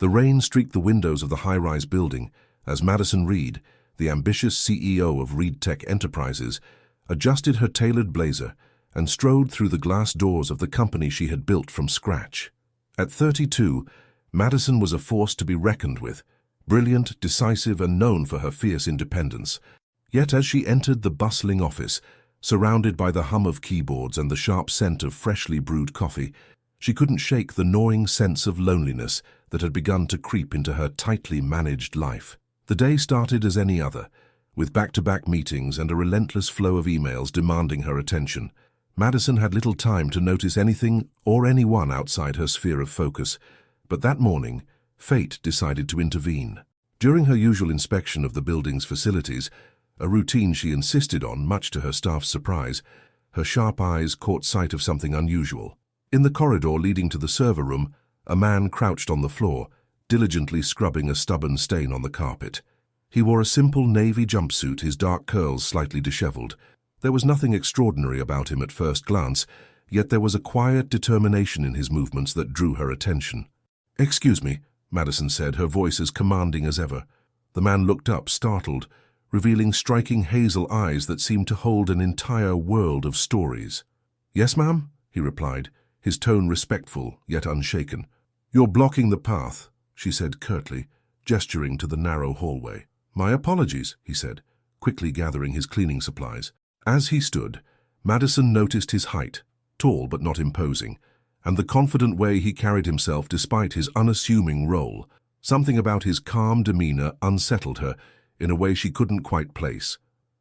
The rain streaked the windows of the high-rise building as Madison Reed, the ambitious CEO of Reed Tech Enterprises, adjusted her tailored blazer and strode through the glass doors of the company she had built from scratch. At 32, Madison was a force to be reckoned with, brilliant, decisive, and known for her fierce independence. Yet as she entered the bustling office, surrounded by the hum of keyboards and the sharp scent of freshly brewed coffee, she couldn't shake the gnawing sense of loneliness that had begun to creep into her tightly managed life. The day started as any other, with back-to-back meetings and a relentless flow of emails demanding her attention. Madison had little time to notice anything or anyone outside her sphere of focus, but that morning, fate decided to intervene. During her usual inspection of the building's facilities, a routine she insisted on, much to her staff's surprise, her sharp eyes caught sight of something unusual. In the corridor leading to the server room, a man crouched on the floor, diligently scrubbing a stubborn stain on the carpet. He wore a simple navy jumpsuit, his dark curls slightly disheveled. There was nothing extraordinary about him at first glance, yet there was a quiet determination in his movements that drew her attention. "Excuse me," Madison said, her voice as commanding as ever. The man looked up, startled, revealing striking hazel eyes that seemed to hold an entire world of stories. "Yes, ma'am?" he replied, his tone respectful yet unshaken. "You're blocking the path," she said curtly, gesturing to the narrow hallway. "My apologies," he said, quickly gathering his cleaning supplies. As he stood, Madison noticed his height, tall but not imposing, and the confident way he carried himself despite his unassuming role. Something about his calm demeanor unsettled her in a way she couldn't quite place.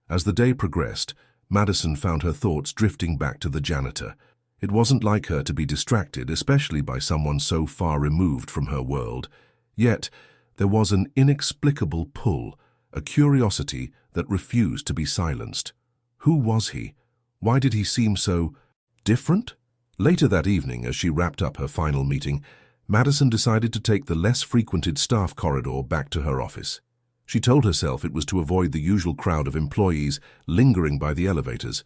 As the day progressed, Madison found her thoughts drifting back to the janitor. It wasn't like her to be distracted, especially by someone so far removed from her world. Yet, there was an inexplicable pull, a curiosity that refused to be silenced. Who was he? Why did he seem so different? Later that evening, as she wrapped up her final meeting, Madison decided to take the less frequented staff corridor back to her office. She told herself it was to avoid the usual crowd of employees lingering by the elevators,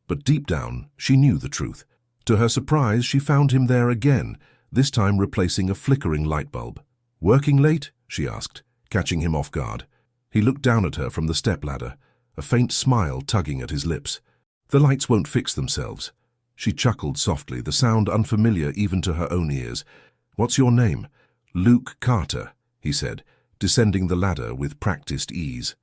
but deep down, she knew the truth. To her surprise, she found him there again, this time replacing a flickering light bulb. "Working late?" she asked, catching him off guard. He looked down at her from the stepladder, a faint smile tugging at his lips. "The lights won't fix themselves." She chuckled softly, the sound unfamiliar even to her own ears. "What's your name?" "Luke Carter," he said, descending the ladder with practiced ease.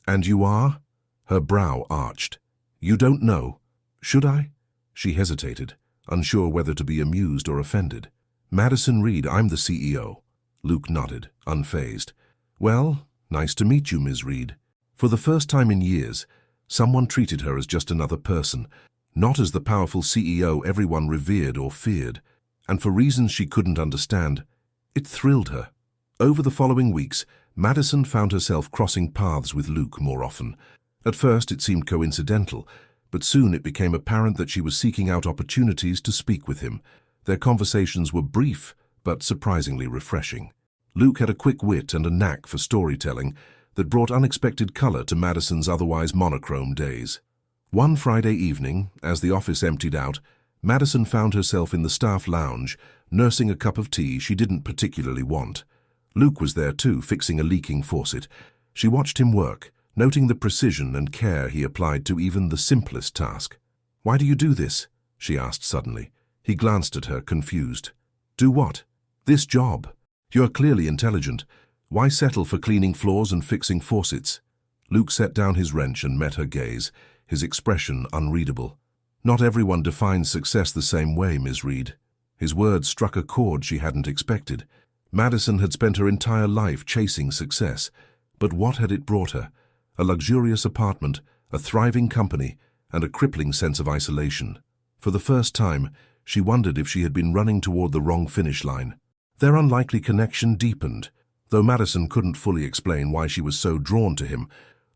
"And you are?" Her brow arched. "You don't know." "Should I?" She hesitated, unsure whether to be amused or offended. "Madison Reed, I'm the CEO." Luke nodded, unfazed. "Well, nice to meet you, Ms. Reed." For the first time in years, someone treated her as just another person, not as the powerful CEO everyone revered or feared. And for reasons she couldn't understand, it thrilled her. Over the following weeks, Madison found herself crossing paths with Luke more often. At first it seemed coincidental, but soon it became apparent that she was seeking out opportunities to speak with him. Their conversations were brief, but surprisingly refreshing. Luke had a quick wit and a knack for storytelling that brought unexpected color to Madison's otherwise monochrome days. One Friday evening, as the office emptied out, Madison found herself in the staff lounge, nursing a cup of tea she didn't particularly want. Luke was there too, fixing a leaking faucet. She watched him work, noting the precision and care he applied to even the simplest task. "Why do you do this?" she asked suddenly. He glanced at her, confused. "Do what?" "This job. You're clearly intelligent. Why settle for cleaning floors and fixing faucets?" Luke set down his wrench and met her gaze, his expression unreadable. "Not everyone defines success the same way, Ms. Reed." His words struck a chord she hadn't expected. Madison had spent her entire life chasing success, but what had it brought her? A luxurious apartment, a thriving company, and a crippling sense of isolation. For the first time, she wondered if she had been running toward the wrong finish line. Their unlikely connection deepened. Though Madison couldn't fully explain why she was so drawn to him,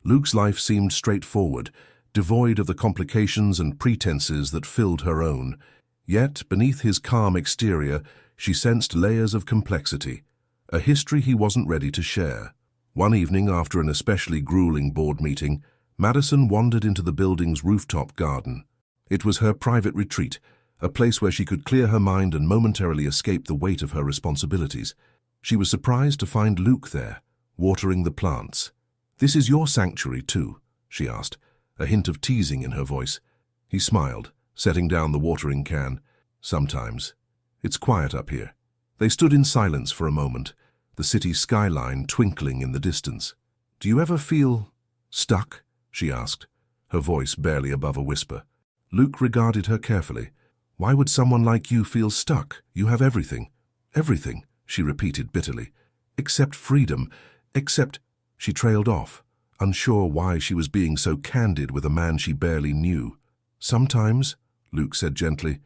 Luke's life seemed straightforward, devoid of the complications and pretenses that filled her own. Yet, beneath his calm exterior, she sensed layers of complexity, a history he wasn't ready to share. One evening, after an especially grueling board meeting, Madison wandered into the building's rooftop garden. It was her private retreat, a place where she could clear her mind and momentarily escape the weight of her responsibilities. She was surprised to find Luke there, watering the plants. "This is your sanctuary too?" she asked, a hint of teasing in her voice. He smiled, setting down the watering can. "Sometimes. It's quiet up here." They stood in silence for a moment, the city skyline twinkling in the distance. "Do you ever feel stuck?" she asked, her voice barely above a whisper. Luke regarded her carefully. "Why would someone like you feel stuck? You have everything." "Everything," she repeated bitterly. "Except freedom, except—" She trailed off, unsure why she was being so candid with a man she barely knew. "Sometimes," Luke said gently,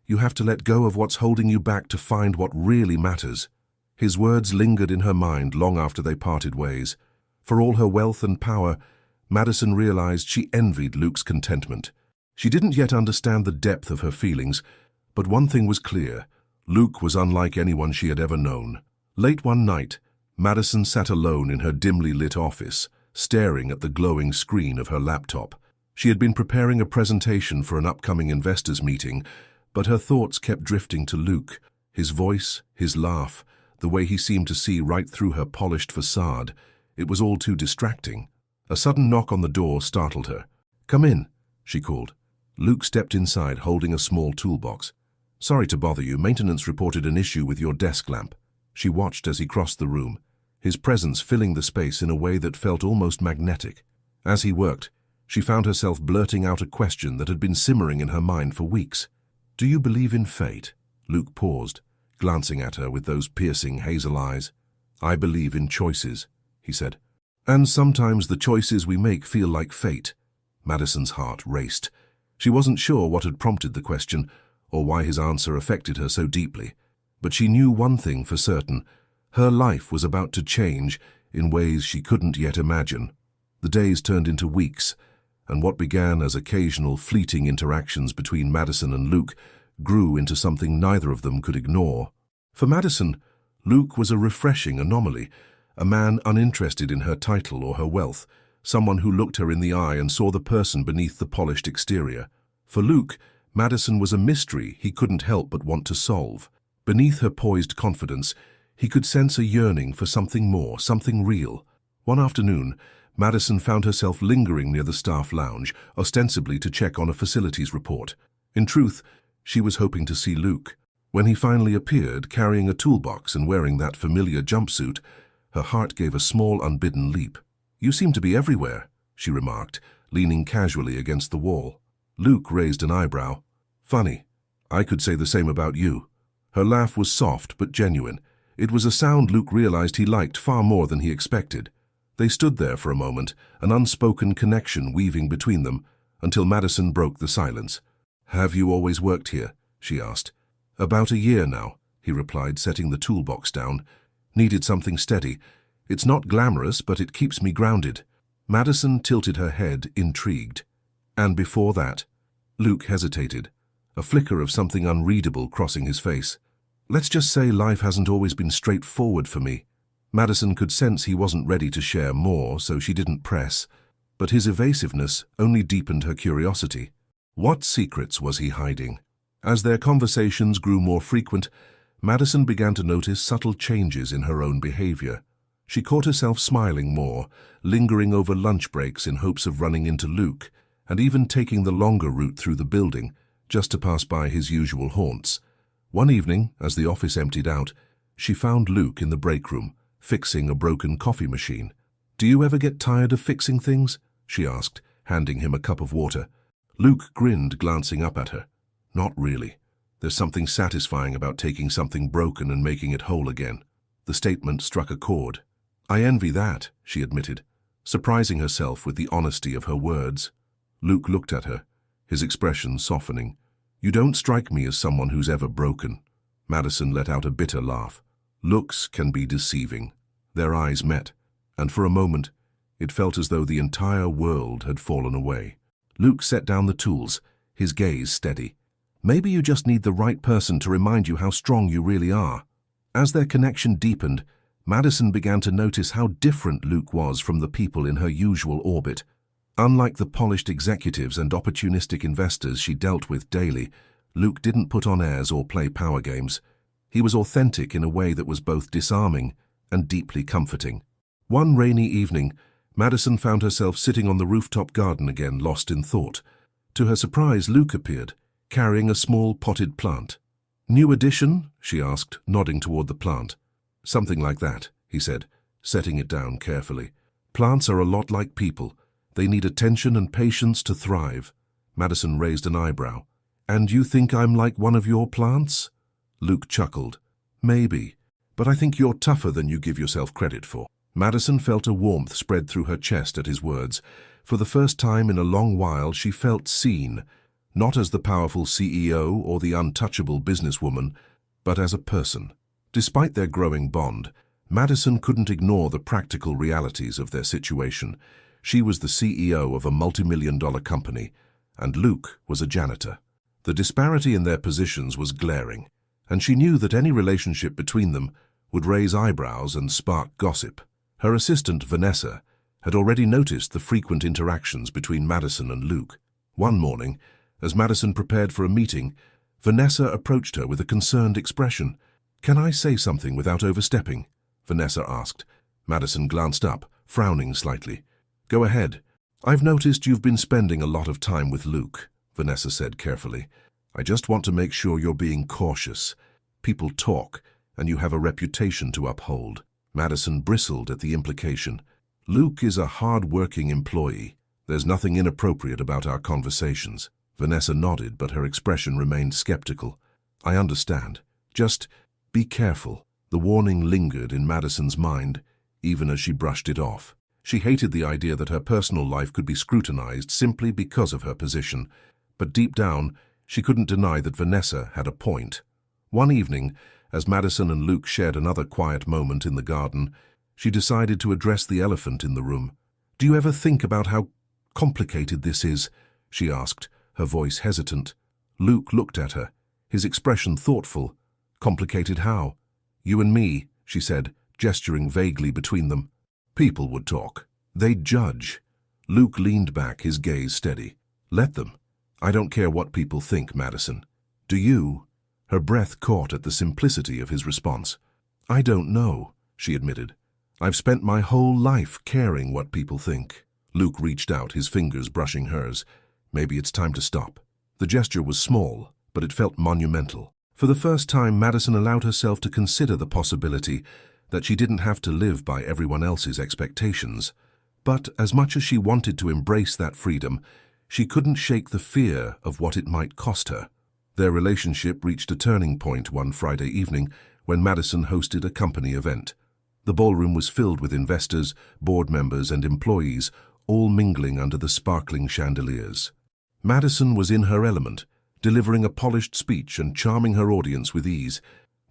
"you have to let go of what's holding you back to find what really matters." His words lingered in her mind long after they parted ways. For all her wealth and power, Madison realized she envied Luke's contentment. She didn't yet understand the depth of her feelings, but one thing was clear: Luke was unlike anyone she had ever known. Late one night, Madison sat alone in her dimly lit office, staring at the glowing screen of her laptop. She had been preparing a presentation for an upcoming investors' meeting, but her thoughts kept drifting to Luke, his voice, his laugh, the way he seemed to see right through her polished facade. It was all too distracting. A sudden knock on the door startled her. "Come in," she called. Luke stepped inside, holding a small toolbox. "Sorry to bother you. Maintenance reported an issue with your desk lamp." She watched as he crossed the room, his presence filling the space in a way that felt almost magnetic. As he worked, she found herself blurting out a question that had been simmering in her mind for weeks. "Do you believe in fate?" Luke paused, glancing at her with those piercing hazel eyes. "I believe in choices," he said. "And sometimes the choices we make feel like fate." Madison's heart raced. She wasn't sure what had prompted the question, or why his answer affected her so deeply. But she knew one thing for certain: her life was about to change in ways she couldn't yet imagine. The days turned into weeks, and what began as occasional fleeting interactions between Madison and Luke grew into something neither of them could ignore. For Madison, Luke was a refreshing anomaly, a man uninterested in her title or her wealth, someone who looked her in the eye and saw the person beneath the polished exterior. For Luke, Madison was a mystery he couldn't help but want to solve. Beneath her poised confidence, he could sense a yearning for something more, something real. One afternoon, Madison found herself lingering near the staff lounge, ostensibly to check on a facilities report. In truth, she was hoping to see Luke. When he finally appeared, carrying a toolbox and wearing that familiar jumpsuit, her heart gave a small, unbidden leap. "You seem to be everywhere," she remarked, leaning casually against the wall. Luke raised an eyebrow. "Funny. I could say the same about you." Her laugh was soft but genuine. It was a sound Luke realized he liked far more than he expected. They stood there for a moment, an unspoken connection weaving between them, until Madison broke the silence. "Have you always worked here?" she asked. "About a year now," he replied, setting the toolbox down. "Needed something steady. It's not glamorous, but it keeps me grounded." Madison tilted her head, intrigued. "And before that?" Luke hesitated, a flicker of something unreadable crossing his face. "Let's just say life hasn't always been straightforward for me." Madison could sense he wasn't ready to share more, so she didn't press. But his evasiveness only deepened her curiosity. What secrets was he hiding? As their conversations grew more frequent, Madison began to notice subtle changes in her own behavior. She caught herself smiling more, lingering over lunch breaks in hopes of running into Luke, and even taking the longer route through the building, just to pass by his usual haunts. One evening, as the office emptied out, she found Luke in the break room, fixing a broken coffee machine. "Do you ever get tired of fixing things?" she asked, handing him a cup of water. Luke grinned, glancing up at her. "Not really. There's something satisfying about taking something broken and making it whole again." The statement struck a chord. "I envy that," she admitted, surprising herself with the honesty of her words. Luke looked at her, his expression softening. "You don't strike me as someone who's ever broken." Madison let out a bitter laugh. Looks can be deceiving. Their eyes met, and for a moment, it felt as though the entire world had fallen away. Luke set down the tools, his gaze steady. "Maybe you just need the right person to remind you how strong you really are." As their connection deepened, Madison began to notice how different Luke was from the people in her usual orbit. Unlike the polished executives and opportunistic investors she dealt with daily, Luke didn't put on airs or play power games. He was authentic in a way that was both disarming and deeply comforting. One rainy evening, Madison found herself sitting on the rooftop garden again, lost in thought. To her surprise, Luke appeared, carrying a small potted plant. "New addition?" she asked, nodding toward the plant. "Something like that," he said, setting it down carefully. "Plants are a lot like people. They need attention and patience to thrive." Madison raised an eyebrow. "And you think I'm like one of your plants?" Luke chuckled. "Maybe, but I think you're tougher than you give yourself credit for." Madison felt a warmth spread through her chest at his words. For the first time in a long while, she felt seen, not as the powerful CEO or the untouchable businesswoman, but as a person. Despite their growing bond, Madison couldn't ignore the practical realities of their situation. She was the CEO of a multi-million-dollar company, and Luke was a janitor. The disparity in their positions was glaring, and she knew that any relationship between them would raise eyebrows and spark gossip. Her assistant, Vanessa, had already noticed the frequent interactions between Madison and Luke. One morning, as Madison prepared for a meeting, Vanessa approached her with a concerned expression. "Can I say something without overstepping?" Vanessa asked. Madison glanced up, frowning slightly. "Go ahead." "I've noticed you've been spending a lot of time with Luke," Vanessa said carefully. "I just want to make sure you're being cautious. People talk, and you have a reputation to uphold." Madison bristled at the implication. "Luke is a hard-working employee. There's nothing inappropriate about our conversations." Vanessa nodded, but her expression remained skeptical. "I understand. Just be careful." The warning lingered in Madison's mind, even as she brushed it off. She hated the idea that her personal life could be scrutinized simply because of her position, but deep down, she couldn't deny that Vanessa had a point. One evening, as Madison and Luke shared another quiet moment in the garden, she decided to address the elephant in the room. "Do you ever think about how complicated this is?" she asked, her voice hesitant. Luke looked at her, his expression thoughtful. "Complicated how?" "You and me," she said, gesturing vaguely between them. "People would talk. They'd judge." Luke leaned back, his gaze steady. "Let them. I don't care what people think, Madison." "Do you?" Her breath caught at the simplicity of his response. "I don't know," she admitted. "I've spent my whole life caring what people think." Luke reached out, his fingers brushing hers. "Maybe it's time to stop." The gesture was small, but it felt monumental. For the first time, Madison allowed herself to consider the possibility that she didn't have to live by everyone else's expectations. But as much as she wanted to embrace that freedom, she couldn't shake the fear of what it might cost her. Their relationship reached a turning point one Friday evening when Madison hosted a company event. The ballroom was filled with investors, board members, and employees, all mingling under the sparkling chandeliers. Madison was in her element, delivering a polished speech and charming her audience with ease,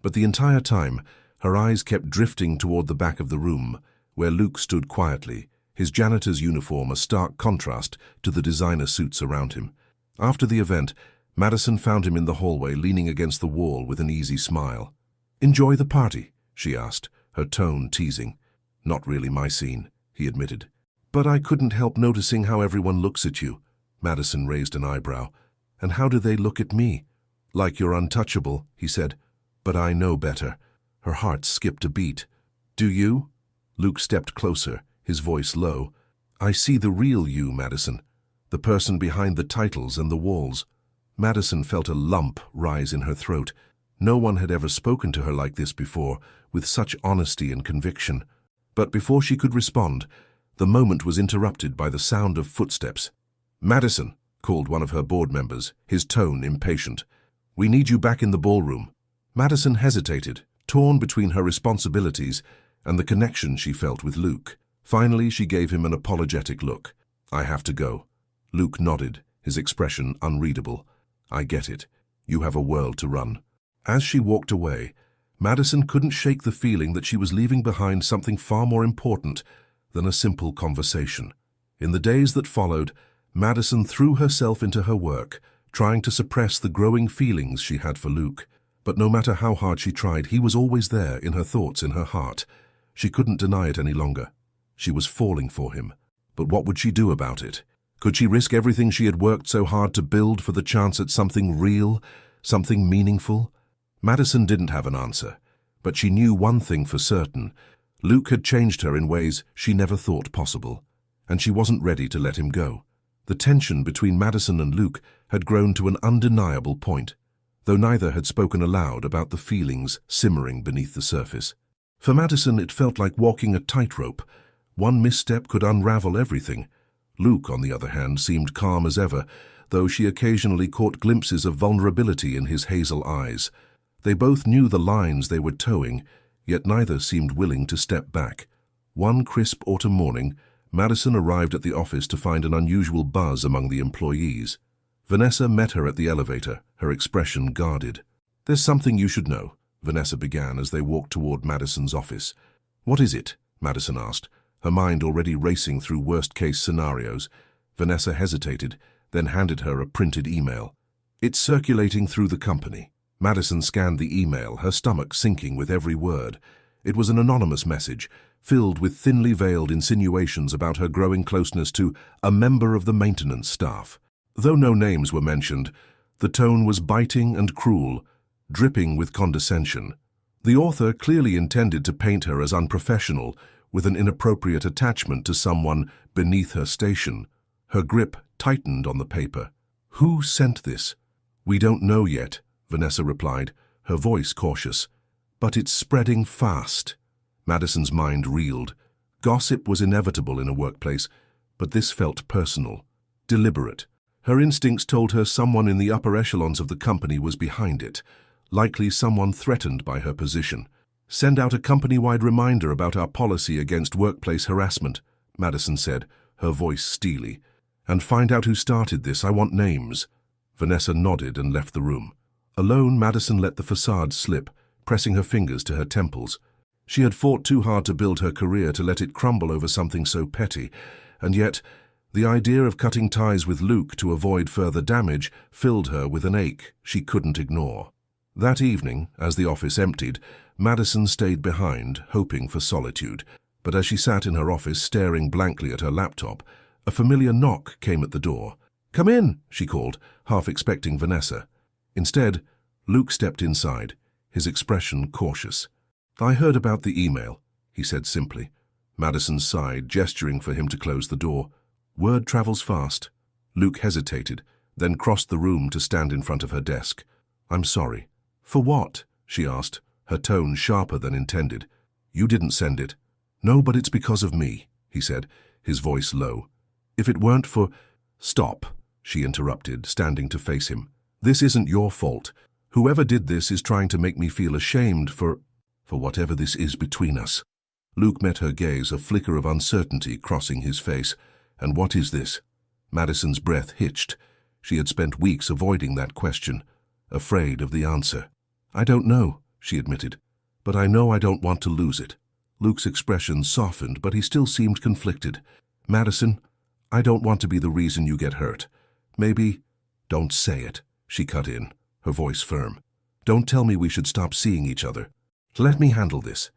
but the entire time, her eyes kept drifting toward the back of the room, where Luke stood quietly, his janitor's uniform a stark contrast to the designer suits around him. After the event, Madison found him in the hallway, leaning against the wall with an easy smile. "Enjoy the party?" she asked, her tone teasing. "Not really my scene," he admitted. "But I couldn't help noticing how everyone looks at you." Madison raised an eyebrow. "And how do they look at me?" "Like you're untouchable," he said. "But I know better." Her heart skipped a beat. "Do you?" Luke stepped closer, his voice low. "I see the real you, Madison, the person behind the titles and the walls." Madison felt a lump rise in her throat. No one had ever spoken to her like this before, with such honesty and conviction. But before she could respond, the moment was interrupted by the sound of footsteps. "Madison," called one of her board members, his tone impatient. "We need you back in the ballroom." Madison hesitated, torn between her responsibilities and the connection she felt with Luke. Finally, she gave him an apologetic look. "I have to go." Luke nodded, his expression unreadable. "I get it. You have a world to run." As she walked away, Madison couldn't shake the feeling that she was leaving behind something far more important than a simple conversation. In the days that followed, Madison threw herself into her work, trying to suppress the growing feelings she had for Luke. But no matter how hard she tried, he was always there in her thoughts, in her heart. She couldn't deny it any longer. She was falling for him. But what would she do about it? Could she risk everything she had worked so hard to build for the chance at something real, something meaningful? Madison didn't have an answer, but she knew one thing for certain. Luke had changed her in ways she never thought possible, and she wasn't ready to let him go. The tension between Madison and Luke had grown to an undeniable point, though neither had spoken aloud about the feelings simmering beneath the surface. For Madison, it felt like walking a tightrope. One misstep could unravel everything. Luke, on the other hand, seemed calm as ever, though she occasionally caught glimpses of vulnerability in his hazel eyes. They both knew the lines they were towing, yet neither seemed willing to step back. One crisp autumn morning, Madison arrived at the office to find an unusual buzz among the employees. Vanessa met her at the elevator, her expression guarded. "There's something you should know," Vanessa began as they walked toward Madison's office. "What is it?" Madison asked, her mind already racing through worst-case scenarios. Vanessa hesitated, then handed her a printed email. "It's circulating through the company." Madison scanned the email, her stomach sinking with every word. It was an anonymous message, filled with thinly veiled insinuations about her growing closeness to a member of the maintenance staff. Though no names were mentioned, the tone was biting and cruel, dripping with condescension. The author clearly intended to paint her as unprofessional, with an inappropriate attachment to someone beneath her station. Her grip tightened on the paper. "Who sent this?" "We don't know yet," Vanessa replied, her voice cautious. "But it's spreading fast." Madison's mind reeled. Gossip was inevitable in a workplace, but this felt personal, deliberate. Her instincts told her someone in the upper echelons of the company was behind it, likely someone threatened by her position. "Send out a company-wide reminder about our policy against workplace harassment," Madison said, her voice steely. "And find out who started this. I want names." Vanessa nodded and left the room. Alone, Madison let the facade slip, pressing her fingers to her temples. She had fought too hard to build her career to let it crumble over something so petty, and yet the idea of cutting ties with Luke to avoid further damage filled her with an ache she couldn't ignore. That evening, as the office emptied, Madison stayed behind, hoping for solitude. But as she sat in her office staring blankly at her laptop, a familiar knock came at the door. "Come in," she called, half expecting Vanessa. Instead, Luke stepped inside, his expression cautious. "I heard about the email," he said simply. Madison sighed, gesturing for him to close the door. "Word travels fast." Luke hesitated, then crossed the room to stand in front of her desk. "I'm sorry." "For what?" she asked, her tone sharper than intended. "You didn't send it." "No, but it's because of me," he said, his voice low. "If it weren't for—" "Stop," she interrupted, standing to face him. "This isn't your fault. Whoever did this is trying to make me feel ashamed for whatever this is between us." Luke met her gaze, a flicker of uncertainty crossing his face. "And what is this?" Madison's breath hitched. She had spent weeks avoiding that question, afraid of the answer. "I don't know," she admitted, "but I know I don't want to lose it." Luke's expression softened, but he still seemed conflicted. "Madison, I don't want to be the reason you get hurt. Maybe—" "Don't say it," she cut in, her voice firm. "Don't tell me we should stop seeing each other. Let me handle this."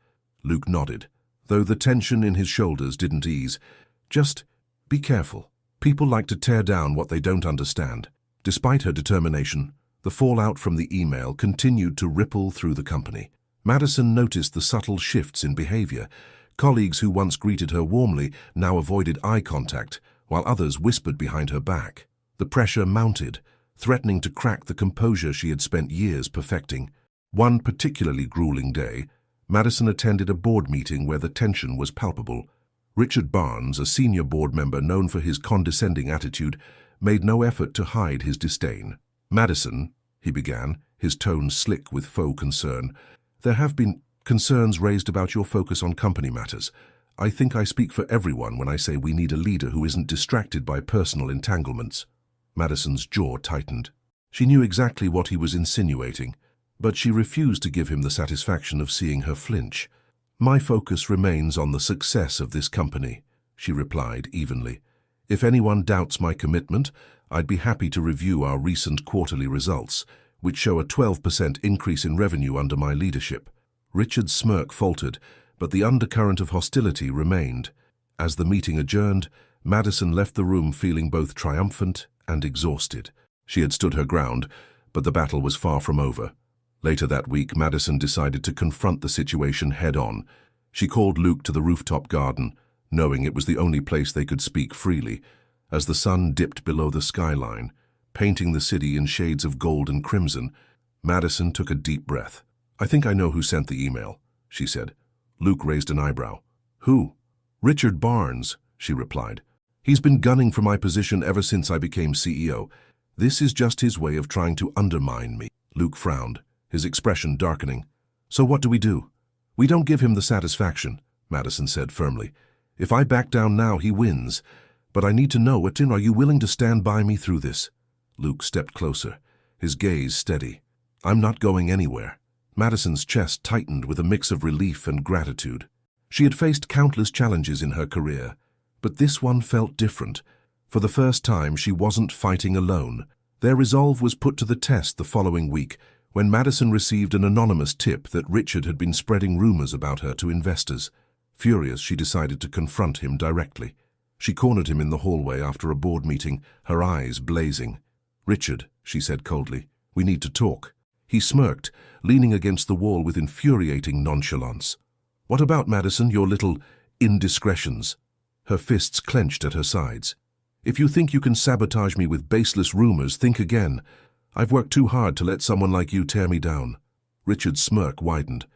Luke nodded, though the tension in his shoulders didn't ease. "Just be careful. People like to tear down what they don't understand." Despite her determination, the fallout from the email continued to ripple through the company. Madison noticed the subtle shifts in behavior. Colleagues who once greeted her warmly now avoided eye contact, while others whispered behind her back. The pressure mounted, threatening to crack the composure she had spent years perfecting. One particularly grueling day, Madison attended a board meeting where the tension was palpable. Richard Barnes, a senior board member known for his condescending attitude, made no effort to hide his disdain. "Madison," he began, his tone slick with faux concern, "there have been concerns raised about your focus on company matters. I think I speak for everyone when I say we need a leader who isn't distracted by personal entanglements." Madison's jaw tightened. She knew exactly what he was insinuating, but she refused to give him the satisfaction of seeing her flinch. "My focus remains on the success of this company," she replied evenly. "If anyone doubts my commitment, I'd be happy to review our recent quarterly results, which show a 12% increase in revenue under my leadership." Richard's smirk faltered, but the undercurrent of hostility remained. As the meeting adjourned, Madison left the room feeling both triumphant and exhausted. She had stood her ground, but the battle was far from over. Later that week, Madison decided to confront the situation head-on. She called Luke to the rooftop garden, knowing it was the only place they could speak freely, as the sun dipped below the skyline, painting the city in shades of gold and crimson. Madison took a deep breath. "I think I know who sent the email," she said. Luke raised an eyebrow. "Who?" "Richard Barnes," she replied. "He's been gunning for my position ever since I became CEO. This is just his way of trying to undermine me." Luke frowned, his expression darkening. "So what do we do?" "We don't give him the satisfaction," Madison said firmly. "If I back down now, he wins. But I need to know, are you willing to stand by me through this?" Luke stepped closer, his gaze steady. "I'm not going anywhere." Madison's chest tightened with a mix of relief and gratitude. She had faced countless challenges in her career, but this one felt different. For the first time, she wasn't fighting alone. Their resolve was put to the test the following week, when Madison received an anonymous tip that Richard had been spreading rumors about her to investors. Furious, she decided to confront him directly. She cornered him in the hallway after a board meeting, her eyes blazing. "Richard," she said coldly, "we need to talk." He smirked, leaning against the wall with infuriating nonchalance. "What about, Madison, your little indiscretions?" Her fists clenched at her sides. "If you think you can sabotage me with baseless rumors, think again. I've worked too hard to let someone like you tear me down." Richard's smirk widened.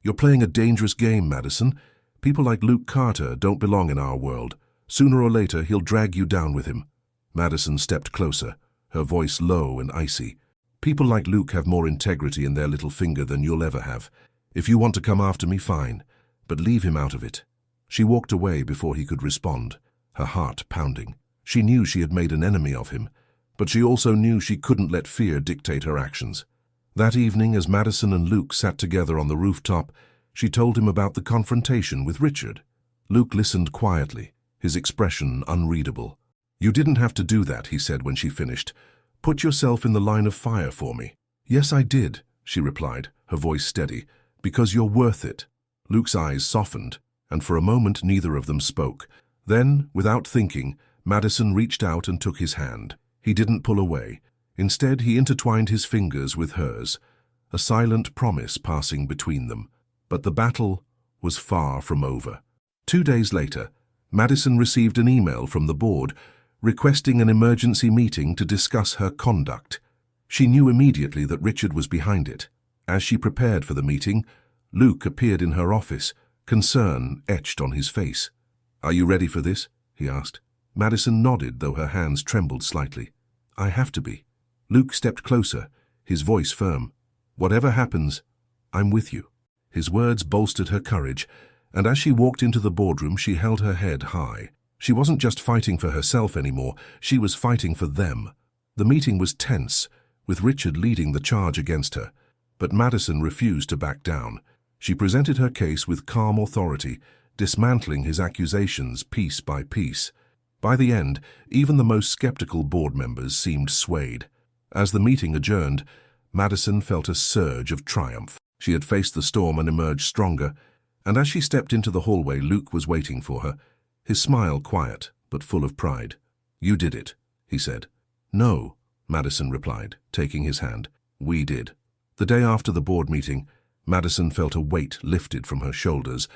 "You're playing a dangerous game, Madison. People like Luke Carter don't belong in our world. Sooner or later, he'll drag you down with him." Madison stepped closer, her voice low and icy. "People like Luke have more integrity in their little finger than you'll ever have. If you want to come after me, fine, but leave him out of it." She walked away before he could respond, her heart pounding. She knew she had made an enemy of him, but she also knew she couldn't let fear dictate her actions. That evening, as Madison and Luke sat together on the rooftop, she told him about the confrontation with Richard. Luke listened quietly, his expression unreadable. "You didn't have to do that," he said when she finished. "Put yourself in the line of fire for me." "Yes, I did," she replied, her voice steady, "because you're worth it." Luke's eyes softened, and for a moment neither of them spoke. Then, without thinking, Madison reached out and took his hand. He didn't pull away. Instead, he intertwined his fingers with hers, a silent promise passing between them. But the battle was far from over. 2 days later, Madison received an email from the board requesting an emergency meeting to discuss her conduct. She knew immediately that Richard was behind it. As she prepared for the meeting, Luke appeared in her office, concern etched on his face. "Are you ready for this?" he asked. Madison nodded, though her hands trembled slightly. "I have to be." Luke stepped closer, his voice firm. "Whatever happens, I'm with you." His words bolstered her courage, and as she walked into the boardroom, she held her head high. She wasn't just fighting for herself anymore, she was fighting for them. The meeting was tense, with Richard leading the charge against her. But Madison refused to back down. She presented her case with calm authority, dismantling his accusations piece by piece. By the end, even the most skeptical board members seemed swayed. As the meeting adjourned, Madison felt a surge of triumph. She had faced the storm and emerged stronger, and as she stepped into the hallway, Luke was waiting for her, his smile quiet but full of pride. "You did it," he said. "No," Madison replied, taking his hand. "We did." The day after the board meeting, Madison felt a weight lifted from her shoulders,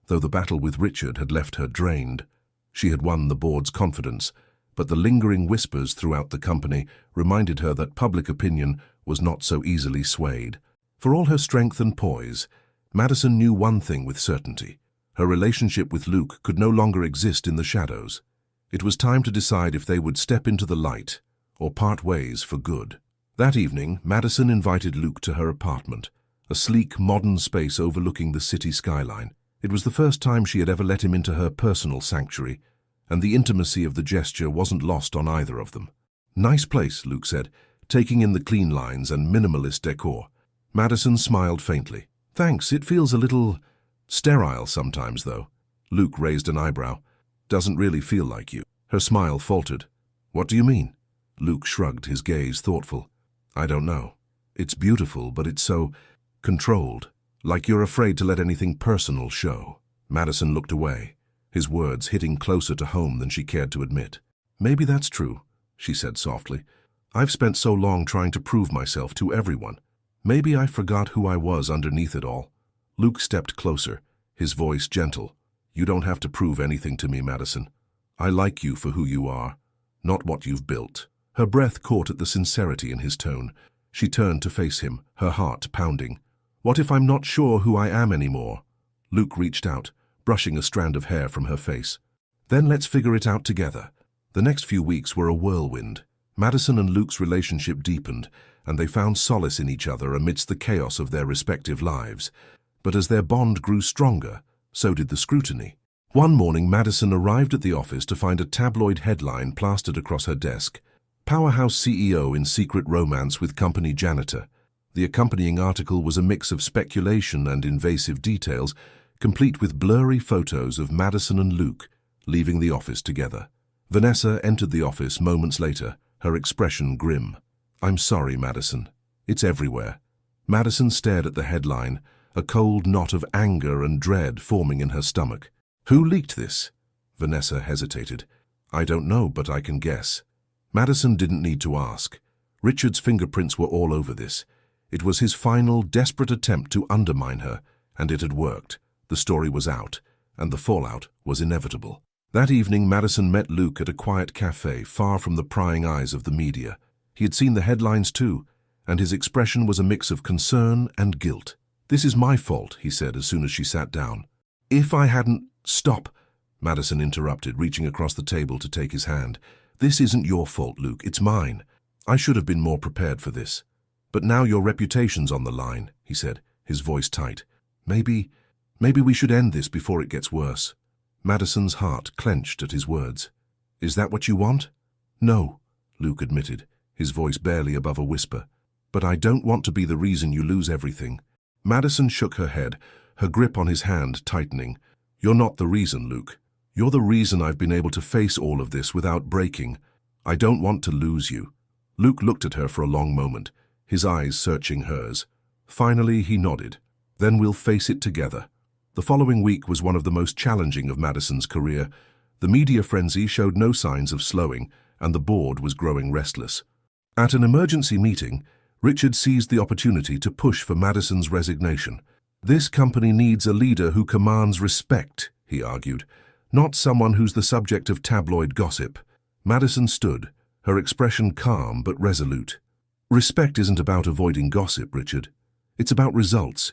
though the battle with Richard had left her drained. She had won the board's confidence, but the lingering whispers throughout the company reminded her that public opinion was not so easily swayed. For all her strength and poise, Madison knew one thing with certainty. Her relationship with Luke could no longer exist in the shadows. It was time to decide if they would step into the light or part ways for good. That evening, Madison invited Luke to her apartment, a sleek, modern space overlooking the city skyline. It was the first time she had ever let him into her personal sanctuary, and the intimacy of the gesture wasn't lost on either of them. "Nice place," Luke said, taking in the clean lines and minimalist decor. Madison smiled faintly. "Thanks, it feels a little sterile sometimes, though." Luke raised an eyebrow. "Doesn't really feel like you." Her smile faltered. "What do you mean?" Luke shrugged, his gaze thoughtful. "I don't know. It's beautiful, but it's so controlled. Like you're afraid to let anything personal show." Madison looked away, his words hitting closer to home than she cared to admit. "Maybe that's true," she said softly. "I've spent so long trying to prove myself to everyone. Maybe I forgot who I was underneath it all. Luke stepped closer, his voice gentle. You don't have to prove anything to me, Madison. I like you for who you are, not what you've built. Her breath caught at the sincerity in his tone. She turned to face him, her heart pounding. What if I'm not sure who I am anymore? Luke reached out, brushing a strand of hair from her face. Then let's figure it out together. The next few weeks were a whirlwind. Madison and Luke's relationship deepened, and they found solace in each other amidst the chaos of their respective lives. But as their bond grew stronger, so did the scrutiny. One morning, Madison arrived at the office to find a tabloid headline plastered across her desk. Powerhouse CEO in secret romance with company janitor. The accompanying article was a mix of speculation and invasive details, complete with blurry photos of Madison and Luke leaving the office together. Vanessa entered the office moments later, her expression grim. I'm sorry, Madison. It's everywhere. Madison stared at the headline, a cold knot of anger and dread forming in her stomach. Who leaked this? Vanessa hesitated. I don't know, but I can guess. Madison didn't need to ask. Richard's fingerprints were all over this. It was his final, desperate attempt to undermine her, and it had worked. The story was out, and the fallout was inevitable. That evening, Madison met Luke at a quiet cafe, far from the prying eyes of the media. He had seen the headlines too, and his expression was a mix of concern and guilt. This is my fault, he said as soon as she sat down. If I hadn't... Stop, Madison interrupted, reaching across the table to take his hand. This isn't your fault, Luke, it's mine. I should have been more prepared for this. But now your reputation's on the line, he said, his voice tight. Maybe we should end this before it gets worse. Madison's heart clenched at his words. Is that what you want? No, Luke admitted, his voice barely above a whisper. But I don't want to be the reason you lose everything. Madison shook her head, her grip on his hand tightening. You're not the reason, Luke. You're the reason I've been able to face all of this without breaking. I don't want to lose you. Luke looked at her for a long moment, his eyes searching hers. Finally, he nodded. Then we'll face it together. The following week was one of the most challenging of Madison's career. The media frenzy showed no signs of slowing, and the board was growing restless. At an emergency meeting, Richard seized the opportunity to push for Madison's resignation. This company needs a leader who commands respect, he argued, not someone who's the subject of tabloid gossip. Madison stood, her expression calm but resolute. Respect isn't about avoiding gossip, Richard. It's about results.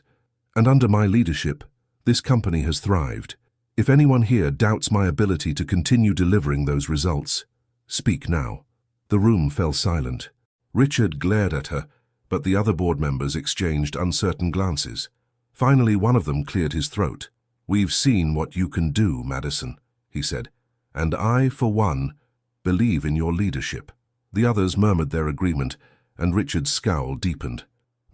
And under my leadership, this company has thrived. If anyone here doubts my ability to continue delivering those results, speak now. The room fell silent. Richard glared at her, but the other board members exchanged uncertain glances. Finally, one of them cleared his throat. We've seen what you can do, Madison, he said, and I, for one, believe in your leadership. The others murmured their agreement, and Richard's scowl deepened.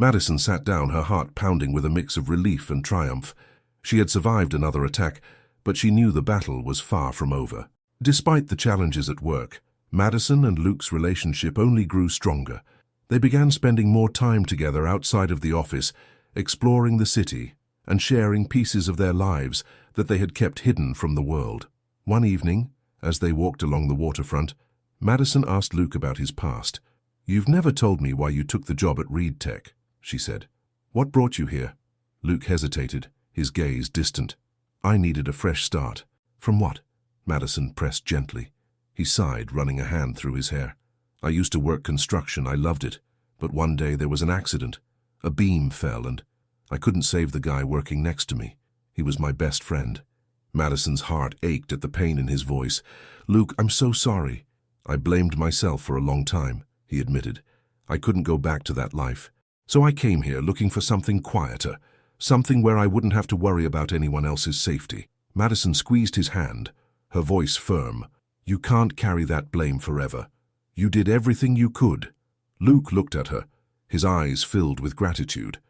Madison sat down, her heart pounding with a mix of relief and triumph. She had survived another attack, but she knew the battle was far from over. Despite the challenges at work, Madison and Luke's relationship only grew stronger. They began spending more time together outside of the office, exploring the city and sharing pieces of their lives that they had kept hidden from the world. One evening, as they walked along the waterfront, Madison asked Luke about his past. You've never told me why you took the job at Reed Tech, she said. What brought you here? Luke hesitated, his gaze distant. I needed a fresh start. From what? Madison pressed gently. He sighed, running a hand through his hair. I used to work construction, I loved it, but one day there was an accident. A beam fell and I couldn't save the guy working next to me. He was my best friend. Madison's heart ached at the pain in his voice. Luke, I'm so sorry. I blamed myself for a long time, he admitted. I couldn't go back to that life. So I came here looking for something quieter, something where I wouldn't have to worry about anyone else's safety. Madison squeezed his hand, her voice firm. You can't carry that blame forever. You did everything you could. Luke looked at her, his eyes filled with gratitude.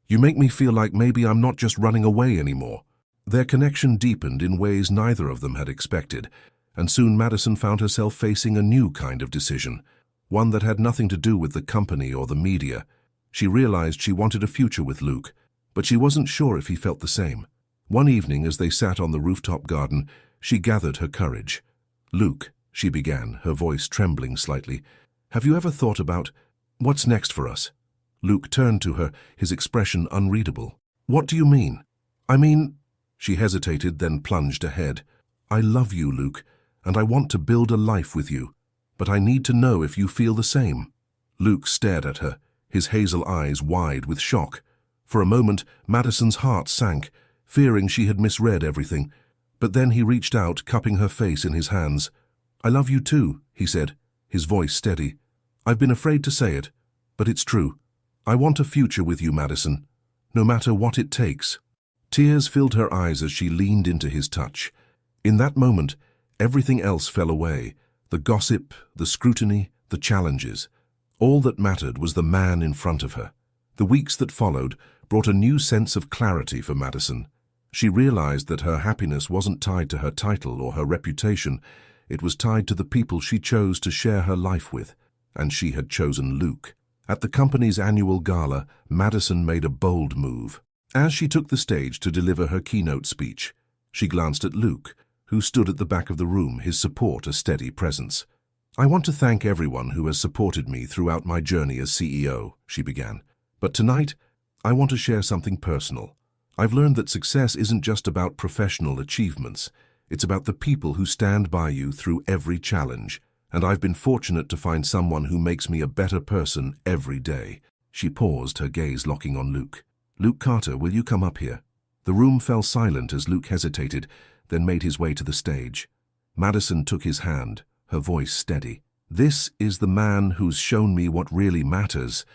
You make me feel like maybe I'm not just running away anymore. Their connection deepened in ways neither of them had expected, and soon Madison found herself facing a new kind of decision, one that had nothing to do with the company or the media. She realized she wanted a future with Luke, but she wasn't sure if he felt the same. One evening, as they sat on the rooftop garden, she gathered her courage. Luke, she began, her voice trembling slightly, have you ever thought about what's next for us? Luke turned to her, his expression unreadable. "What do you mean?" "I mean—" She hesitated, then plunged ahead. "I love you, Luke, and I want to build a life with you. But I need to know if you feel the same." Luke stared at her, his hazel eyes wide with shock. For a moment, Madison's heart sank, fearing she had misread everything. But then he reached out, cupping her face in his hands. "I love you too," he said, his voice steady. "I've been afraid to say it, but it's true. I want a future with you, Madison, no matter what it takes." Tears filled her eyes as she leaned into his touch. In that moment, everything else fell away. The gossip, the scrutiny, the challenges. All that mattered was the man in front of her. The weeks that followed brought a new sense of clarity for Madison. She realized that her happiness wasn't tied to her title or her reputation. It was tied to the people she chose to share her life with, and she had chosen Luke. At the company's annual gala, Madison made a bold move. As she took the stage to deliver her keynote speech, she glanced at Luke, who stood at the back of the room, his support a steady presence. "I want to thank everyone who has supported me throughout my journey as CEO," she began. "But tonight, I want to share something personal. I've learned that success isn't just about professional achievements. It's about the people who stand by you through every challenge. And I've been fortunate to find someone who makes me a better person every day." She paused, her gaze locking on Luke. "Luke Carter, will you come up here?" The room fell silent as Luke hesitated, then made his way to the stage. Madison took his hand, her voice steady. "This is the man who's shown me what really matters,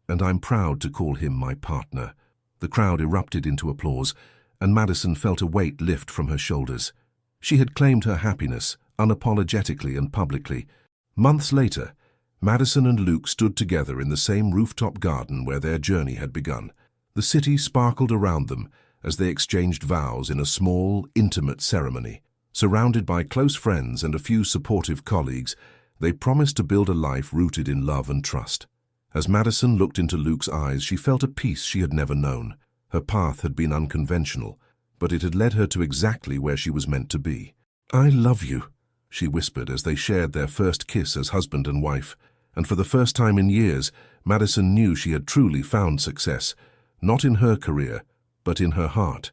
and I'm proud to call him my partner." The crowd erupted into applause, and Madison felt a weight lift from her shoulders. She had claimed her happiness, unapologetically and publicly. Months later, Madison and Luke stood together in the same rooftop garden where their journey had begun. The city sparkled around them as they exchanged vows in a small, intimate ceremony. Surrounded by close friends and a few supportive colleagues, they promised to build a life rooted in love and trust. As Madison looked into Luke's eyes, she felt a peace she had never known. Her path had been unconventional, but it had led her to exactly where she was meant to be. "I love you," she whispered as they shared their first kiss as husband and wife. And for the first time in years, Madison knew she had truly found success, not in her career, but in her heart.